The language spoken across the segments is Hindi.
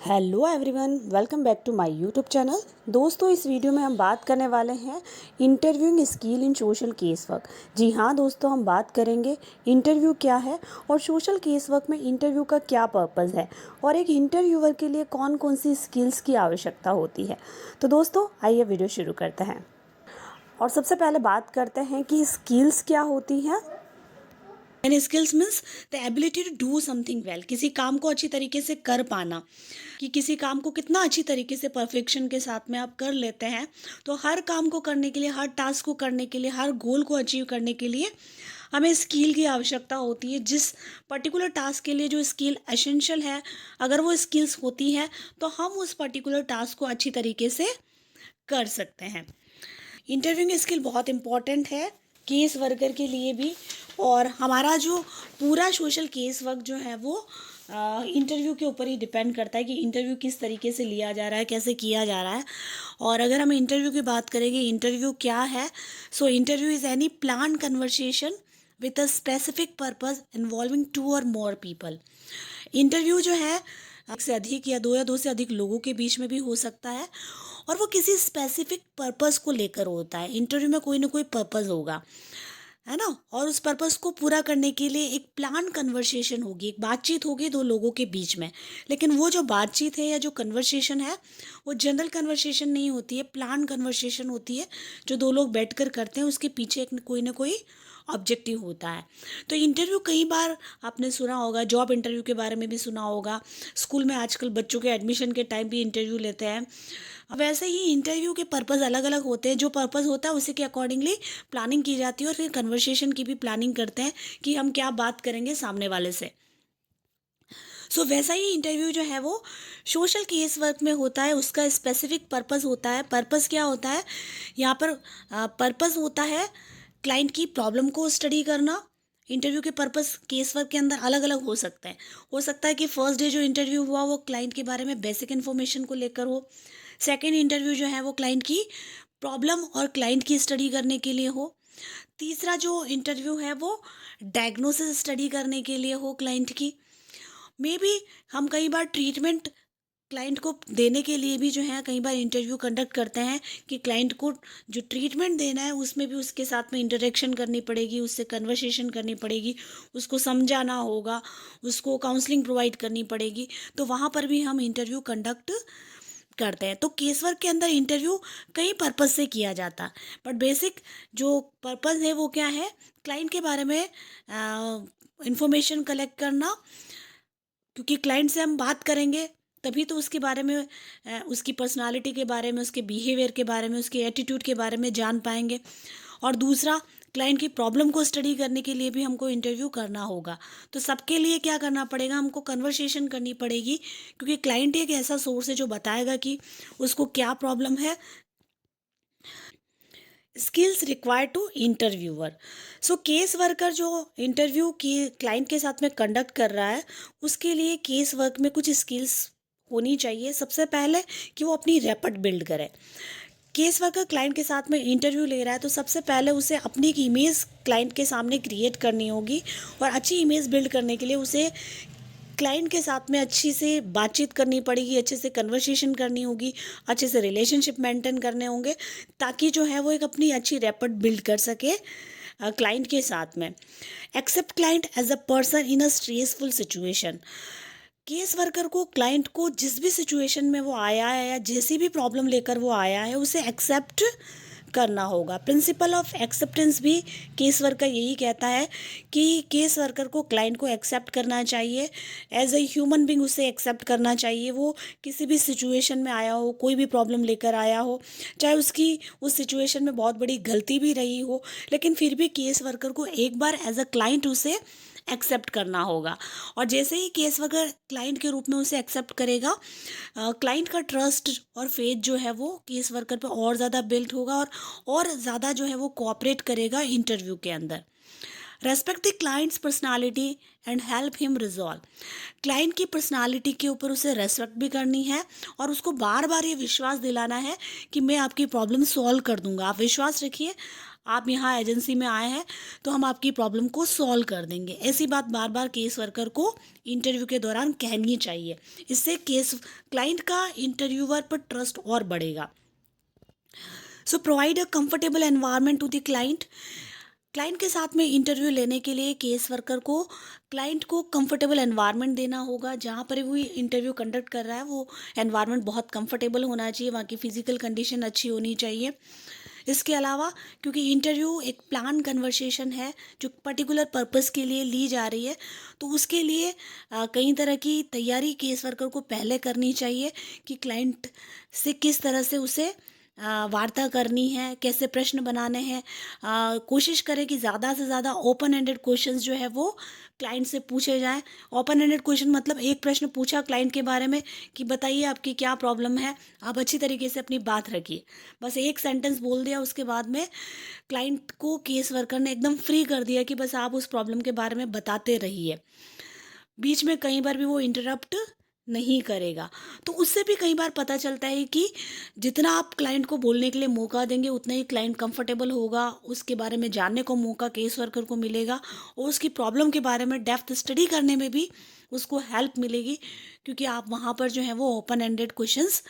Hello everyone, welcome back to my YouTube channel. दोस्तों, इस वीडियो में हम बात करने वाले हैं interviewing skill in social case work. जी हाँ दोस्तों, हम बात करेंगे इंटरव्यू क्या है और सोशल केस वर्क में इंटरव्यू का क्या पर्पस है और एक इंटरव्यूअर के लिए कौन कौन सी स्किल्स की आवश्यकता होती है। तो दोस्तों, आइए वीडियो शुरू करते हैं और सबसे पहले बात करते हैं कि स्किल्स क्या होती हैं। And skills means the ability to do something well, किसी काम को अच्छी तरीके से कर पाना, कि किसी काम को कितना अच्छी तरीके से परफेक्शन के साथ में आप कर लेते हैं। तो हर काम को करने के लिए, हर टास्क को करने के लिए, हर गोल को अचीव करने के लिए हमें स्किल की आवश्यकता होती है। जिस पर्टिकुलर टास्क के लिए जो स्किल एसेंशियल है, अगर वो स्किल्स होती है तो हम उस पर्टिकुलर टास्क को अच्छी तरीके से कर सकते हैं। इंटरव्यूइंग स्किल बहुत इम्पॉर्टेंट है केस वर्कर के लिए भी, और हमारा जो पूरा सोशल केस वर्क जो है वो इंटरव्यू के ऊपर ही डिपेंड करता है कि इंटरव्यू किस तरीके से लिया जा रहा है, कैसे किया जा रहा है। और अगर हम इंटरव्यू की बात करेंगे, इंटरव्यू क्या है? So interview is any plan conversation with a specific purpose involving 2 और मोर पीपल। इंटरव्यू जो है एक से अधिक या दो से अधिक लोगों के बीच में भी हो सकता है, और वो किसी स्पेसिफिक पर्पस को लेकर होता है। इंटरव्यू में कोई ना कोई पर्पस होगा, है ना, और उस पर्पस को पूरा करने के लिए एक प्लान कन्वर्सेशन होगी, एक बातचीत होगी दो लोगों के बीच में। लेकिन वो जो बातचीत है या जो कन्वर्सेशन है वो जनरल कन्वर्सेशन नहीं होती है, प्लान कन्वर्सेशन होती है जो दो लोग बैठकर करते हैं। उसके पीछे एक कोई ना कोई ऑब्जेक्टिव होता है। तो इंटरव्यू कई बार आपने सुना होगा, जॉब इंटरव्यू के बारे में भी सुना होगा। स्कूल में आजकल बच्चों के एडमिशन के टाइम भी इंटरव्यू लेते हैं। वैसे ही इंटरव्यू के पर्पज़ अलग अलग होते हैं। जो पर्पज़ होता है उसी के अकॉर्डिंगली प्लानिंग की जाती है, और फिर कन्वर्सेशन की भी प्लानिंग करते हैं कि हम क्या बात करेंगे सामने वाले से। सो वैसा ही इंटरव्यू जो है वो सोशल केस वर्क में होता है। उसका स्पेसिफिक पर्पज़ होता है। पर्पज़ क्या होता है यहाँ पर? पर्पज़ होता है क्लाइंट की प्रॉब्लम को स्टडी करना। इंटरव्यू के पर्पस केस वर्क के अंदर अलग अलग हो सकते हैं। हो सकता है कि फर्स्ट डे जो इंटरव्यू हुआ वो क्लाइंट के बारे में बेसिक इन्फॉर्मेशन को लेकर हो। सेकेंड इंटरव्यू जो है वो क्लाइंट की प्रॉब्लम और क्लाइंट की स्टडी करने के लिए हो। तीसरा जो इंटरव्यू है वो डायग्नोसिस स्टडी करने के लिए हो क्लाइंट की। मे बी हम कई बार ट्रीटमेंट क्लाइंट को देने के लिए भी जो है कई बार इंटरव्यू कंडक्ट करते हैं कि क्लाइंट को जो ट्रीटमेंट देना है उसमें भी उसके साथ में इंटरेक्शन करनी पड़ेगी, उससे कन्वर्सेशन करनी पड़ेगी, उसको समझाना होगा, उसको काउंसलिंग प्रोवाइड करनी पड़ेगी। तो वहाँ पर भी हम इंटरव्यू कंडक्ट करते हैं। तो केस वर्क के अंदर इंटरव्यू कई पर्पस से किया जाता है, बट बेसिक जो पर्पस है वो क्या है? क्लाइंट के बारे में इंफॉर्मेशन कलेक्ट करना, क्योंकि क्लाइंट से हम बात करेंगे तभी तो उसके बारे में, उसकी पर्सनालिटी के बारे में, उसके बिहेवियर के बारे में, उसके एटीट्यूड के बारे में जान पाएंगे। और दूसरा, क्लाइंट की प्रॉब्लम को स्टडी करने के लिए भी हमको इंटरव्यू करना होगा। तो सबके लिए क्या करना पड़ेगा? हमको कन्वर्सेशन करनी पड़ेगी, क्योंकि क्लाइंट एक ऐसा सोर्स है जो बताएगा कि उसको क्या प्रॉब्लम है। Skills required to interviewer. So case worker जो इंटरव्यू की क्लाइंट के साथ में कंडक्ट कर रहा है, उसके लिए केस वर्क में कुछ स्किल्स होनी चाहिए। सबसे पहले कि वो अपनी रैपट बिल्ड करे। केस वर्कर क्लाइंट के साथ में इंटरव्यू ले रहा है तो सबसे पहले उसे अपनी एक इमेज क्लाइंट के सामने क्रिएट करनी होगी, और अच्छी इमेज बिल्ड करने के लिए उसे क्लाइंट के साथ में अच्छी से बातचीत करनी पड़ेगी, अच्छे से कन्वर्सेशन करनी होगी, अच्छे से रिलेशनशिप मेंटेन करने होंगे, ताकि जो है वो एक अपनी अच्छी रैपट बिल्ड कर सके क्लाइंट के साथ में। Accept client as a person in a stressful situation. Case worker को क्लाइंट को जिस भी सिचुएशन में वो आया है या जैसी भी प्रॉब्लम लेकर वो आया है उसे एक्सेप्ट करना होगा। प्रिंसिपल ऑफ एक्सेप्टेंस भी केस वर्कर यही कहता है कि केस वर्कर को क्लाइंट को एक्सेप्ट करना चाहिए, एज ए ह्यूमन बींग उसे एक्सेप्ट करना चाहिए। वो किसी भी सिचुएशन में आया हो, कोई भी प्रॉब्लम लेकर आया हो, चाहे उसकी उस सिचुएशन में बहुत बड़ी गलती भी रही हो, लेकिन फिर भी केस वर्कर को एक बार एज अ क्लाइंट उसे एक्सेप्ट करना होगा। और जैसे ही केस वर्कर क्लाइंट के रूप में उसे एक्सेप्ट करेगा, क्लाइंट का ट्रस्ट और फेथ जो है वो केस वर्कर पर और ज़्यादा बिल्ड होगा, और ज़्यादा जो है वो कोऑपरेट करेगा इंटरव्यू के अंदर। Respect the clients personality and help him resolve. Client की पर्सनालिटी के ऊपर उसे रेस्पेक्ट भी करनी है, और उसको बार बार ये विश्वास दिलाना है कि मैं आपकी प्रॉब्लम सॉल्व कर दूंगा। आप विश्वास रखिए, आप यहाँ एजेंसी में आए हैं तो हम आपकी प्रॉब्लम को सॉल्व कर देंगे। ऐसी बात बार बार केस वर्कर को इंटरव्यू के दौरान कहनी चाहिए। इससे केस क्लाइंट का इंटरव्यूअर पर ट्रस्ट और बढ़ेगा। So provide a comfortable environment to the client. Client के साथ में इंटरव्यू लेने के लिए केस वर्कर को क्लाइंट को कंफर्टेबल एनवायरनमेंट देना होगा। जहाँ पर वो इंटरव्यू कंडक्ट कर रहा है वो एनवायरनमेंट बहुत कंफर्टेबल होना चाहिए, वहाँ की फिजिकल कंडीशन अच्छी होनी चाहिए। इसके अलावा क्योंकि इंटरव्यू एक प्लान कन्वर्सेशन है जो पर्टिकुलर पर्पस के लिए ली जा रही है, तो उसके लिए कई तरह की तैयारी केस वर्कर को पहले करनी चाहिए कि क्लाइंट से किस तरह से उसे वार्ता करनी है, कैसे प्रश्न बनाने हैं। कोशिश करें कि ज़्यादा से ज़्यादा ओपन एंडेड क्वेश्चंस जो है वो क्लाइंट से पूछे जाएं। ओपन एंडेड क्वेश्चन मतलब एक प्रश्न पूछा क्लाइंट के बारे में कि बताइए आपकी क्या प्रॉब्लम है, आप अच्छी तरीके से अपनी बात रखिए। बस एक सेंटेंस बोल दिया, उसके बाद में क्लाइंट को केस वर्कर ने एकदम फ्री कर दिया कि बस आप उस प्रॉब्लम के बारे में बताते रहिए। बीच में कई बार भी वो इंटरप्ट नहीं करेगा। तो उससे भी कई बार पता चलता है कि जितना आप क्लाइंट को बोलने के लिए मौका देंगे उतना ही क्लाइंट कंफर्टेबल होगा, उसके बारे में जानने को मौका केस वर्कर को मिलेगा और उसकी प्रॉब्लम के बारे में डेप्थ स्टडी करने में भी उसको हेल्प मिलेगी, क्योंकि आप वहाँ पर जो है वो ओपन एंडेड क्वेश्चंस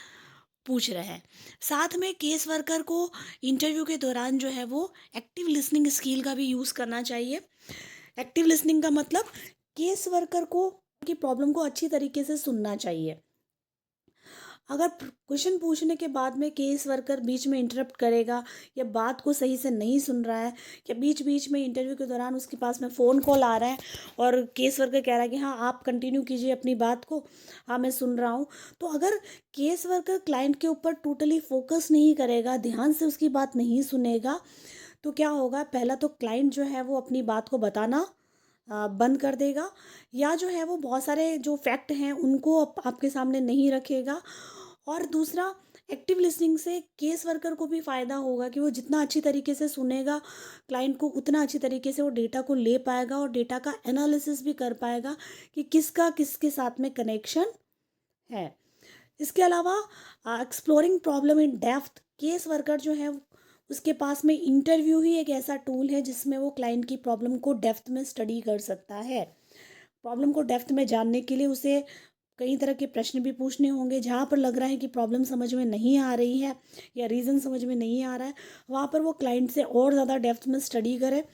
पूछ रहे हैं। साथ में केस वर्कर को इंटरव्यू के दौरान जो है वो एक्टिव लिसनिंग स्किल का भी यूज़ करना चाहिए। एक्टिव लिसनिंग का मतलब केस वर्कर को की प्रॉब्लम को अच्छी तरीके से सुनना चाहिए। अगर क्वेश्चन पूछने के बाद में केस वर्कर बीच में इंटरप्ट करेगा या बात को सही से नहीं सुन रहा है या बीच बीच में इंटरव्यू के दौरान उसके पास में फ़ोन कॉल आ रहा है और केस वर्कर कह रहा है कि हाँ आप कंटिन्यू कीजिए अपनी बात को, हाँ मैं सुन रहा हूँ, तो अगर केस वर्कर क्लाइंट के ऊपर टोटली फोकस नहीं करेगा, ध्यान से उसकी बात नहीं सुनेगा, तो क्या होगा, पहला तो क्लाइंट जो है वो अपनी बात को बताना बंद कर देगा, या जो है वो बहुत सारे जो फैक्ट हैं उनको आपके सामने नहीं रखेगा। और दूसरा, एक्टिव लिसनिंग से केस वर्कर को भी फ़ायदा होगा कि वो जितना अच्छी तरीके से सुनेगा क्लाइंट को, उतना अच्छी तरीके से वो डेटा को ले पाएगा और डेटा का एनालिसिस भी कर पाएगा कि किसका किसके साथ में कनेक्शन है। इसके अलावा exploring problem in depth, case worker जो है उसके पास में इंटरव्यू ही एक ऐसा टूल है जिसमें वो क्लाइंट की प्रॉब्लम को डेप्थ में स्टडी कर सकता है। प्रॉब्लम को डेप्थ में जानने के लिए उसे कई तरह के प्रश्न भी पूछने होंगे। जहाँ पर लग रहा है कि प्रॉब्लम समझ में नहीं आ रही है या रीज़न समझ में नहीं आ रहा है, वहाँ पर वो क्लाइंट से और ज़्यादा डेप्थ में स्टडी करे।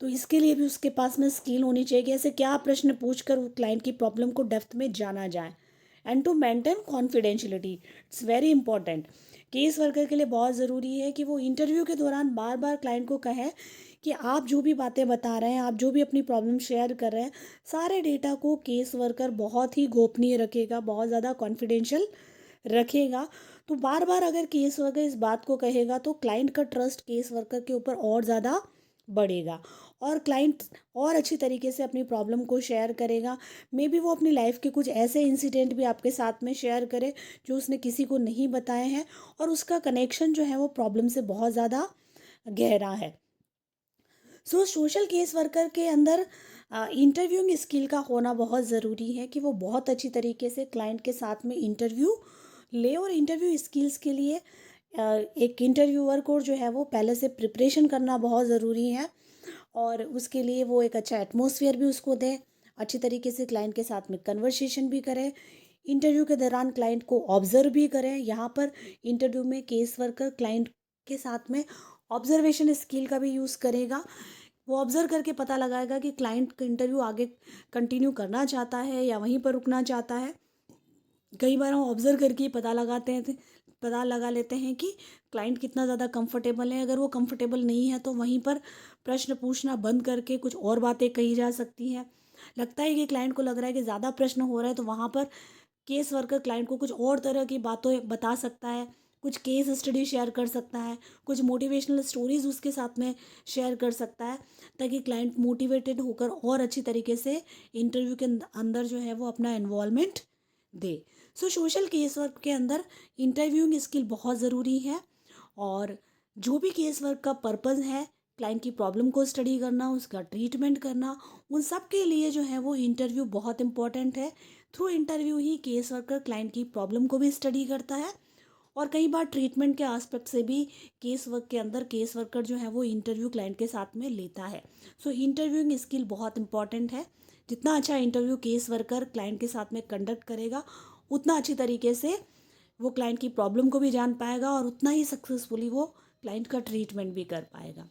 तो इसके लिए भी उसके पास में स्किल होनी चाहिए कि ऐसे क्या प्रश्न पूछ कर वो क्लाइंट की प्रॉब्लम को डेप्थ में जाना जाए। And to maintain confidentiality, it's very important. Case worker के लिए बहुत ज़रूरी है कि वो इंटरव्यू के दौरान बार बार क्लाइंट को कहें कि आप जो भी बातें बता रहे हैं, आप जो भी अपनी प्रॉब्लम शेयर कर रहे हैं, सारे डेटा को केस वर्कर बहुत ही गोपनीय रखेगा, बहुत ज़्यादा कॉन्फिडेंशियल रखेगा। तो बार बार अगर केस वर्कर इस बात को कहेगा तो क्लाइंट का ट्रस्ट केस वर्कर के ऊपर और ज़्यादा बढ़ेगा और क्लाइंट और अच्छी तरीके से अपनी प्रॉब्लम को शेयर करेगा। मे बी वो अपनी लाइफ के कुछ ऐसे इंसिडेंट भी आपके साथ में शेयर करे जो उसने किसी को नहीं बताए हैं और उसका कनेक्शन जो है वो प्रॉब्लम से बहुत ज़्यादा गहरा है। सो सोशल केस वर्कर के अंदर इंटरव्यूइंग स्किल का होना बहुत ज़रूरी है कि वो बहुत अच्छी तरीके से क्लाइंट के साथ में इंटरव्यू ले। और इंटरव्यू स्किल्स के लिए एक इंटरव्यूअर को जो है वो पहले से प्रिपरेशन करना बहुत ज़रूरी है और उसके लिए वो एक अच्छा एटमॉस्फेयर भी उसको दे, अच्छी तरीके से क्लाइंट के साथ में कन्वर्सेशन भी करें, इंटरव्यू के दौरान क्लाइंट को ऑब्जर्व भी करें। यहाँ पर इंटरव्यू में केस वर्कर क्लाइंट के साथ में ऑब्जर्वेशन स्किल का भी यूज़ करेगा। वो ऑब्जर्व करके पता लगाएगा कि क्लाइंट का इंटरव्यू आगे कंटिन्यू करना चाहता है या वहीं पर रुकना चाहता है। कई बार हम ऑब्जर्व करके ही पता लगा लेते हैं कि क्लाइंट कितना ज़्यादा कंफर्टेबल है। अगर वो कंफर्टेबल नहीं है तो वहीं पर प्रश्न पूछना बंद करके कुछ और बातें कही जा सकती हैं। लगता है कि क्लाइंट को लग रहा है कि ज़्यादा प्रश्न हो रहा है तो वहाँ पर केस वर्कर क्लाइंट को कुछ और तरह की बातें बता सकता है, कुछ केस स्टडी शेयर कर सकता है, कुछ मोटिवेशनल स्टोरीज उसके साथ में शेयर कर सकता है, ताकि क्लाइंट मोटिवेटेड होकर और अच्छी तरीके से इंटरव्यू के अंदर जो है वो अपना इन्वॉल्वमेंट दे। सो सोशल केस वर्क के अंदर इंटरव्यूइंग स्किल बहुत ज़रूरी है और जो भी केस वर्क का पर्पज़ है क्लाइंट की प्रॉब्लम को स्टडी करना, उसका ट्रीटमेंट करना, उन सब के लिए जो है वो इंटरव्यू बहुत इंपॉर्टेंट है। थ्रू इंटरव्यू ही केस वर्कर क्लाइंट की प्रॉब्लम को भी स्टडी करता है और कई बार ट्रीटमेंट के आस्पेक्ट से भी केस वर्क के अंदर केस वर्कर जो है वो इंटरव्यू क्लाइंट के साथ में लेता है। सो इंटरव्यूइंग स्किल बहुत इंपॉर्टेंट है। जितना अच्छा इंटरव्यू केस वर्कर क्लाइंट के साथ में कंडक्ट करेगा, उतना अच्छी तरीके से वो क्लाइंट की प्रॉब्लम को भी जान पाएगा और उतना ही सक्सेसफुली वो क्लाइंट का ट्रीटमेंट भी कर पाएगा।